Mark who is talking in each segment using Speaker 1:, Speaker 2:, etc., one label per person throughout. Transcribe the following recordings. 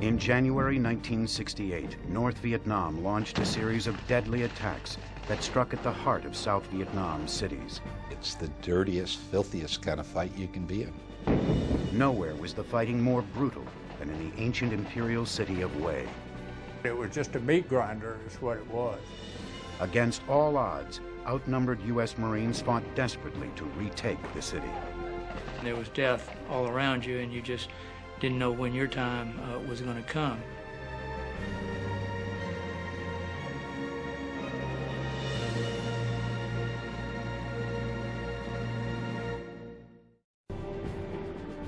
Speaker 1: In January 1968, North Vietnam launched a series of deadly attacks that struck at the heart of South Vietnam's cities.
Speaker 2: It's the dirtiest, filthiest kind of fight you can be in.
Speaker 1: Nowhere was the fighting more brutal than in the ancient imperial city of Hue.
Speaker 3: It was just a meat grinder is what it was.
Speaker 1: Against all odds, outnumbered U.S. Marines fought desperately to retake the city.
Speaker 4: There was death all around you, and you just didn't know when your time was going to come.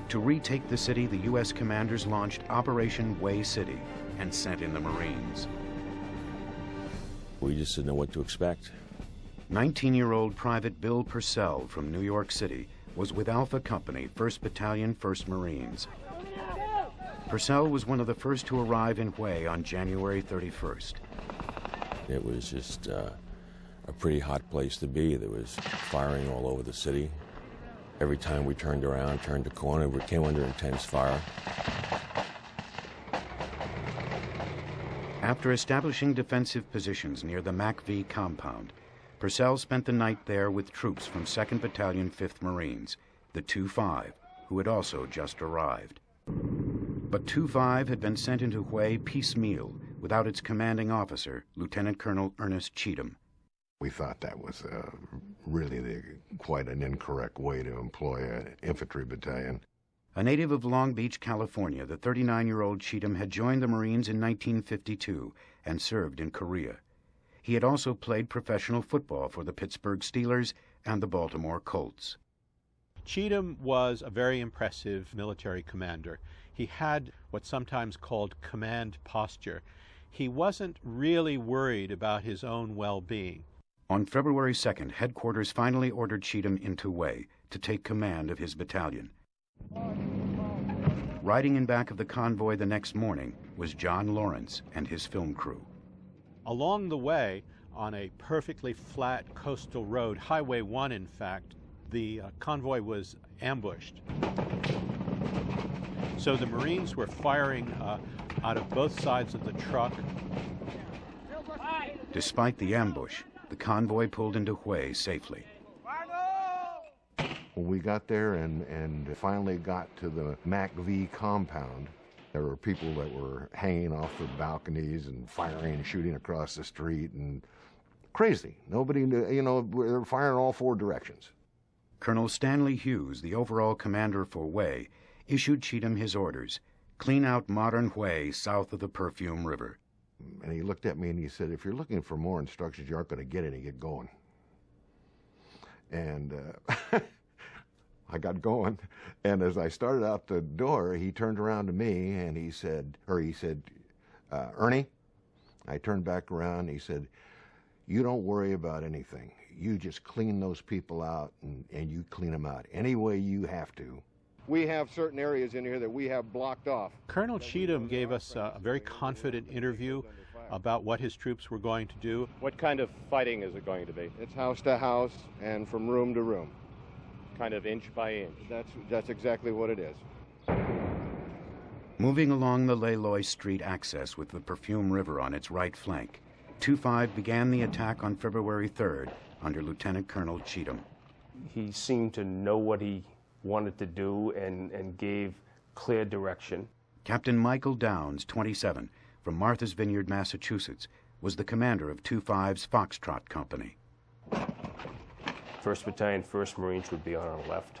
Speaker 1: To retake the city, the U.S. commanders launched Operation Hue City and sent in the Marines.
Speaker 5: We just didn't know what to expect.
Speaker 1: 19-year-old Private Bill Purcell from New York City was with Alpha Company, 1st Battalion, 1st Marines. Purcell was one of the first to arrive in Hue on January 31st.
Speaker 5: It was just a pretty hot place to be. There was firing all over the city. Every time we turned around, turned a corner, we came under intense fire.
Speaker 1: After establishing defensive positions near the MACV compound, Purcell spent the night there with troops from 2nd Battalion, 5th Marines, the 2-5, who had also just arrived. But 2-5 had been sent into Hue piecemeal without its commanding officer, Lieutenant Colonel Ernest Cheatham.
Speaker 6: We thought that was really quite an incorrect way to employ an infantry battalion.
Speaker 1: A native of Long Beach, California, the 39-year-old Cheatham had joined the Marines in 1952 and served in Korea. He had also played professional football for the Pittsburgh Steelers and the Baltimore Colts.
Speaker 7: Cheatham was a very impressive military commander. He had what's sometimes called command posture. He wasn't really worried about his own well-being.
Speaker 1: On February 2nd, headquarters finally ordered Cheatham into Hue to take command of his battalion. Riding in back of the convoy the next morning was John Lawrence and his film crew.
Speaker 7: Along the way, on a perfectly flat coastal road, Highway 1 in fact, the convoy was ambushed. So the Marines were firing out of both sides of the truck.
Speaker 1: Despite the ambush, the convoy pulled into Hue safely.
Speaker 6: When we got there and finally got to the MACV compound, there were people that were hanging off the balconies and firing and shooting across the street and crazy. Nobody knew, they were firing all 4 directions.
Speaker 1: Colonel Stanley Hughes, the overall commander for Hue, issued Cheatham his orders: clean out modern Hue south of the Perfume River.
Speaker 6: And he looked at me and he said, if you're looking for more instructions, you aren't going to get any. Get going. And I got going. And as I started out the door, he turned around to me and he said, Ernie, I turned back around and he said, you don't worry about anything. You just clean those people out and you clean them out any way you have to. We have certain areas in here that we have blocked off.
Speaker 7: Colonel Cheatham gave us a very confident interview about what his troops were going to do.
Speaker 8: What kind of fighting is it going to be?
Speaker 6: It's house to house and from room to room.
Speaker 8: Kind of inch by inch?
Speaker 6: That's exactly what it is.
Speaker 1: Moving along the Le Loi Street access with the Perfume River on its right flank, 2-5 began the attack on February 3rd under Lieutenant Colonel Cheatham.
Speaker 9: He seemed to know what he wanted to do and gave clear direction.
Speaker 1: Captain Michael Downs, 27, from Martha's Vineyard, Massachusetts, was the commander of 2-5's Foxtrot Company.
Speaker 9: 1st Battalion, 1st Marines would be on our left,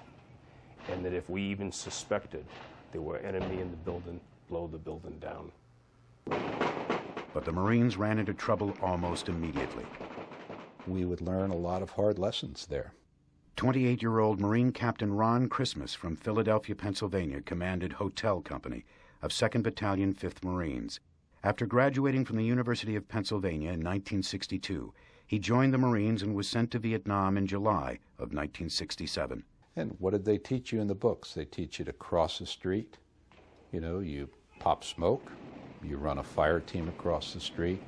Speaker 9: and that if we even suspected there were enemy in the building, blow the building down.
Speaker 1: But the Marines ran into trouble almost immediately.
Speaker 2: We would learn a lot of hard lessons there.
Speaker 1: 28-year-old Marine Captain Ron Christmas from Philadelphia, Pennsylvania, commanded Hotel Company of 2nd Battalion, 5th Marines. After graduating from the University of Pennsylvania in 1962, he joined the Marines and was sent to Vietnam in July of 1967.
Speaker 2: And what did they teach you in the books? They teach you to cross the street. You pop smoke, you run a fire team across the street.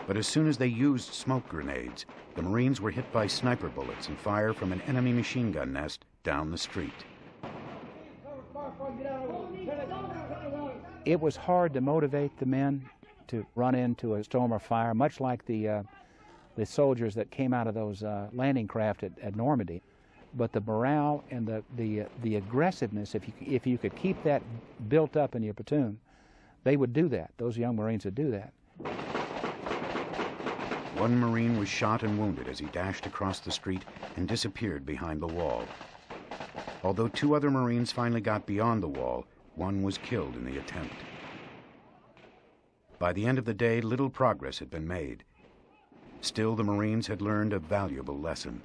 Speaker 1: But as soon as they used smoke grenades, the Marines were hit by sniper bullets and fire from an enemy machine gun nest down the street.
Speaker 10: It was hard to motivate the men to run into a storm or fire, much like the soldiers that came out of those landing craft at Normandy. But the morale and the aggressiveness, if you could keep that built up in your platoon, they would do that. Those young Marines would do that.
Speaker 1: One Marine was shot and wounded as he dashed across the street and disappeared behind the wall. Although 2 other Marines finally got beyond the wall, one was killed in the attempt. By the end of the day, little progress had been made. Still, the Marines had learned a valuable lesson.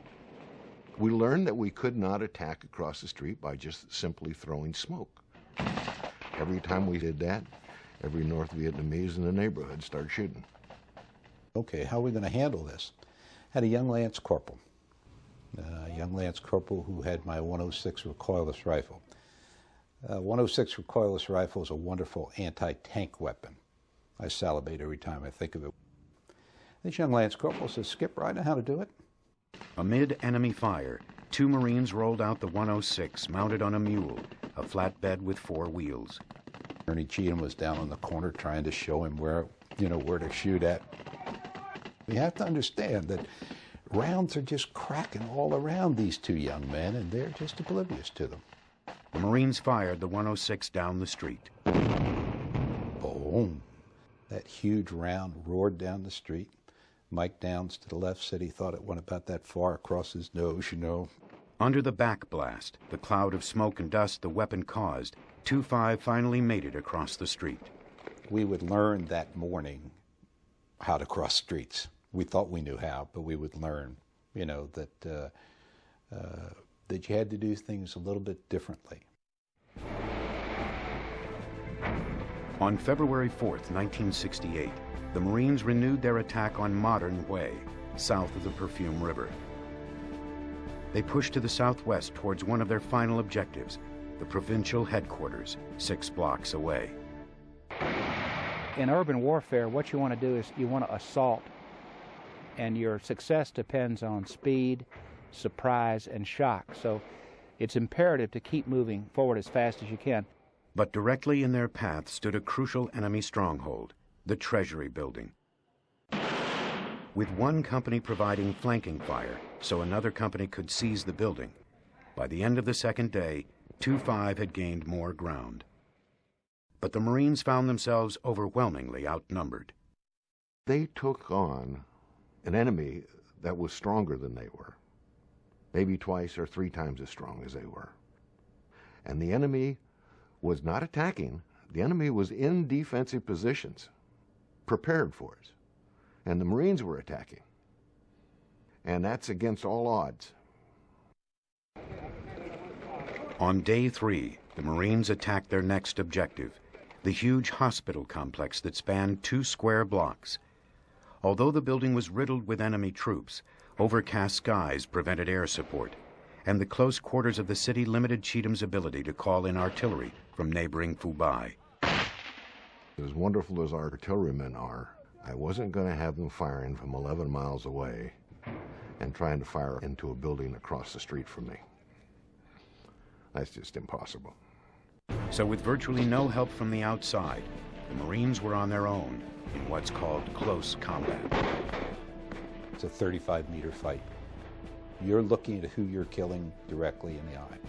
Speaker 6: We learned that we could not attack across the street by just simply throwing smoke. Every time we did that, every North Vietnamese in the neighborhood started shooting.
Speaker 2: Okay, how are we going to handle this? Had a young Lance Corporal, who had my 106 recoilless rifle. 106 recoilless rifle is a wonderful anti-tank weapon. I salivate every time I think of it. This young Lance Corporal says, "Skipper, I know how to do it."
Speaker 1: Amid enemy fire, 2 Marines rolled out the 106 mounted on a mule, a flatbed with 4 wheels.
Speaker 2: Ernie Cheatham was down in the corner trying to show him where to shoot at. You have to understand that rounds are just cracking all around these 2 young men, and they're just oblivious to them.
Speaker 1: The Marines fired the 106 down the street.
Speaker 2: Boom. That huge round roared down the street. Mike Downs to the left said he thought it went about that far across his nose,
Speaker 1: Under the back blast, the cloud of smoke and dust the weapon caused, 2-5 finally made it across the street.
Speaker 2: We would learn that morning how to cross streets. We thought we knew how, but we would learn, that you had to do things a little bit differently.
Speaker 1: On February 4th, 1968, the Marines renewed their attack on Modern Way, south of the Perfume River. They pushed to the southwest towards one of their final objectives, the provincial headquarters, 6 blocks away.
Speaker 10: In urban warfare, what you want to do is you want to assault, and your success depends on speed, surprise, and shock. So it's imperative to keep moving forward as fast as you can.
Speaker 1: But directly in their path stood a crucial enemy stronghold, the Treasury Building. With one company providing flanking fire so another company could seize the building, by the end of the second day, 2-5 had gained more ground. But the Marines found themselves overwhelmingly outnumbered.
Speaker 6: They took on an enemy that was stronger than they were, maybe twice or 3 times as strong as they were. And the enemy was not attacking. The enemy was in defensive positions, prepared for it. And the Marines were attacking. And that's against all odds.
Speaker 1: On day 3, the Marines attacked their next objective, the huge hospital complex that spanned 2 square blocks. Although the building was riddled with enemy troops, overcast skies prevented air support, and the close quarters of the city limited Cheatham's ability to call in artillery from neighboring Phu-Bai.
Speaker 6: As wonderful as our artillerymen are, I wasn't going to have them firing from 11 miles away and trying to fire into a building across the street from me. That's just impossible.
Speaker 1: So with virtually no help from the outside, the Marines were on their own in what's called close combat.
Speaker 2: It's a 35-meter fight. You're looking at who you're killing directly in the eye.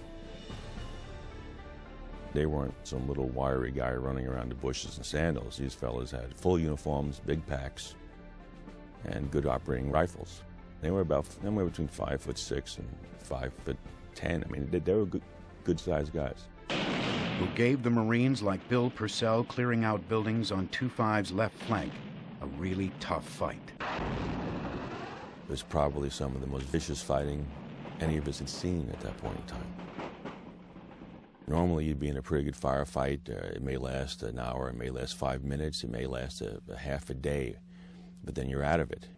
Speaker 5: They weren't some little wiry guy running around the bushes in sandals. These fellas had full uniforms, big packs, and good operating rifles. They were about somewhere between 5'6" and 5'10". I mean, they were good-sized guys.
Speaker 1: Who gave the Marines like Bill Purcell clearing out buildings on 2-5's left flank a really tough fight.
Speaker 5: It was probably some of the most vicious fighting any of us had seen at that point in time. Normally you'd be in a pretty good firefight. It may last an hour, it may last 5 minutes, it may last a half a day, but then you're out of it.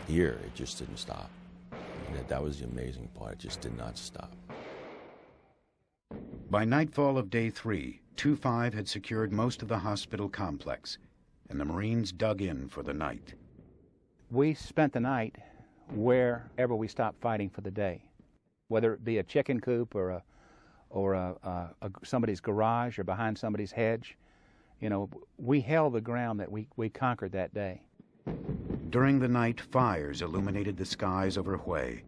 Speaker 5: Here, it just didn't stop. And that was the amazing part, it just did not stop.
Speaker 1: By nightfall of day 3, 2-5 had secured most of the hospital complex, and the Marines dug in for the night.
Speaker 10: We spent the night wherever we stopped fighting for the day, whether it be a chicken coop or somebody's garage or behind somebody's hedge. You know, we held the ground that we conquered that day.
Speaker 1: During the night, fires illuminated the skies over Hue.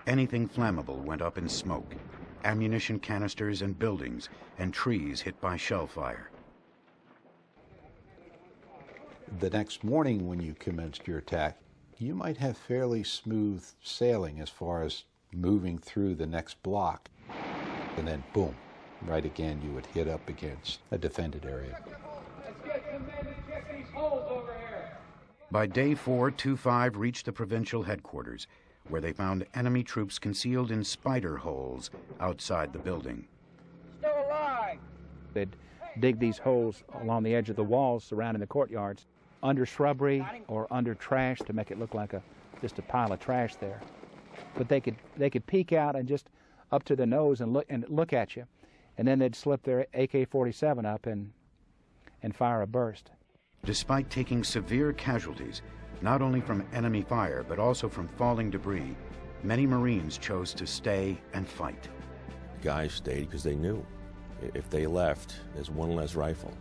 Speaker 1: Anything flammable went up in smoke. Ammunition canisters and buildings and trees hit by shell fire.
Speaker 2: The next morning when you commenced your attack, you might have fairly smooth sailing as far as moving through the next block. And then, boom, right again, you would hit up against a defended area.
Speaker 11: Let's get some men to check these holes over here.
Speaker 1: By day 4, 2-5 reached the provincial headquarters, where they found enemy troops concealed in spider holes outside the building.
Speaker 11: Still alive!
Speaker 10: They'd dig these holes along the edge of the walls surrounding the courtyards, under shrubbery or under trash to make it look like just a pile of trash there. But they could peek out and just up to their nose and look at you, and then they'd slip their AK-47 up and fire a burst.
Speaker 1: Despite taking severe casualties, not only from enemy fire but also from falling debris, many Marines chose to stay and fight.
Speaker 5: Guys stayed because they knew if they left, there's one less rifle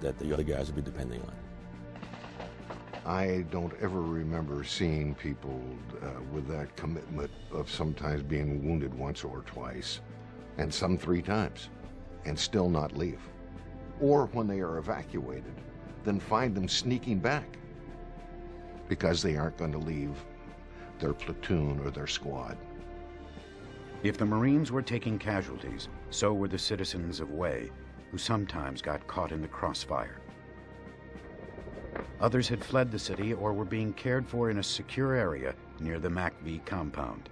Speaker 5: that the other guys would be depending on.
Speaker 6: I don't ever remember seeing people with that commitment of sometimes being wounded once or twice, and some 3 times, and still not leave. Or when they are evacuated, then find them sneaking back because they aren't going to leave their platoon or their squad.
Speaker 1: If the Marines were taking casualties, so were the citizens of Hue, who sometimes got caught in the crossfire. Others had fled the city or were being cared for in a secure area near the MACV compound.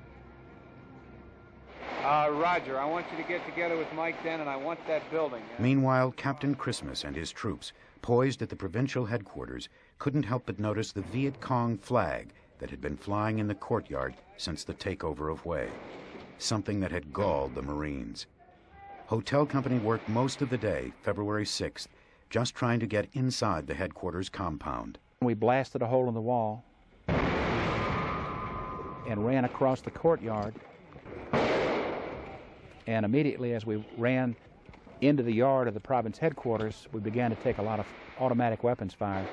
Speaker 12: Roger, I want you to get together with Mike then, and I want that building.
Speaker 1: Meanwhile, Captain Christmas and his troops, poised at the provincial headquarters, couldn't help but notice the Viet Cong flag that had been flying in the courtyard since the takeover of Hue, something that had galled the Marines. Hotel Company worked most of the day, February 6th, just trying to get inside the headquarters compound.
Speaker 10: We blasted a hole in the wall and ran across the courtyard. And immediately as we ran into the yard of the province headquarters, we began to take a lot of automatic weapons fire.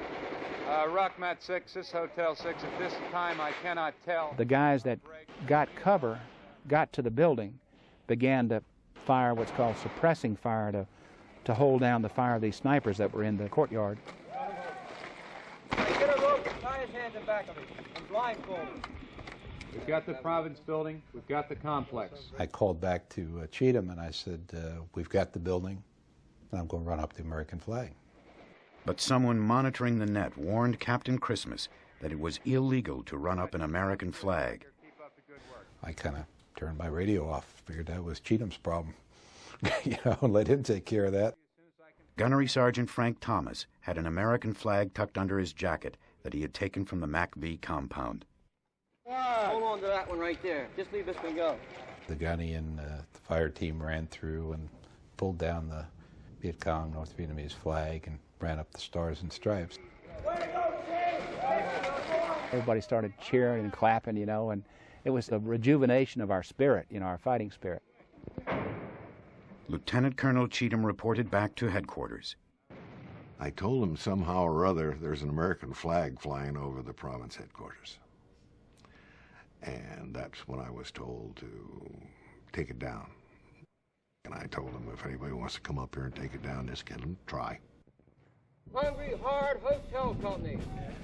Speaker 12: Rockmat 6, this Hotel 6, at this time I cannot tell.
Speaker 10: The guys that got cover, got to the building, began to fire what's called suppressing fire to hold down the fire of these snipers that were in the courtyard.
Speaker 11: Hey, get a rope and tie his hands in back of him. I'm blindfolded.
Speaker 12: We've got the province building, we've got the complex.
Speaker 2: I called back to Cheatham and I said, we've got the building, and I'm going to run up the American flag.
Speaker 1: But someone monitoring the net warned Captain Christmas that it was illegal to run up an American flag.
Speaker 2: I kind of turned my radio off, figured that was Cheatham's problem, and let him take care of that.
Speaker 1: Gunnery Sergeant Frank Thomas had an American flag tucked under his jacket that he had taken from the MACV compound.
Speaker 11: Hold on to that one right there. Just leave this one go.
Speaker 2: The gunny and the fire team ran through and pulled down the Viet Cong North Vietnamese flag and ran up the stars and stripes.
Speaker 10: Everybody started cheering and clapping, and it was the rejuvenation of our spirit, our fighting spirit.
Speaker 1: Lieutenant Colonel Cheatham reported back to headquarters.
Speaker 6: I told him somehow or other there's an American flag flying over the province headquarters. And that's when I was told to take it down. And I told him if anybody wants to come up here and take it down, just get them to try.
Speaker 11: Hungry Hard Hotel Company.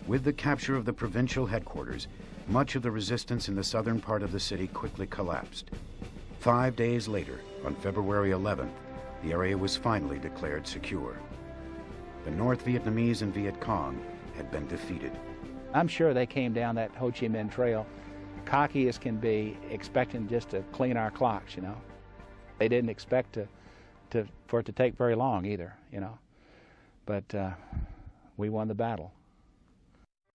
Speaker 1: With the capture of the provincial headquarters, much of the resistance in the southern part of the city quickly collapsed. 5 days later, on February 11th, the area was finally declared secure. The North Vietnamese and Viet Cong had been defeated.
Speaker 10: I'm sure they came down that Ho Chi Minh Trail cocky as can be, expecting just to clean our clocks, They didn't expect for it to take very long either, But we won the battle.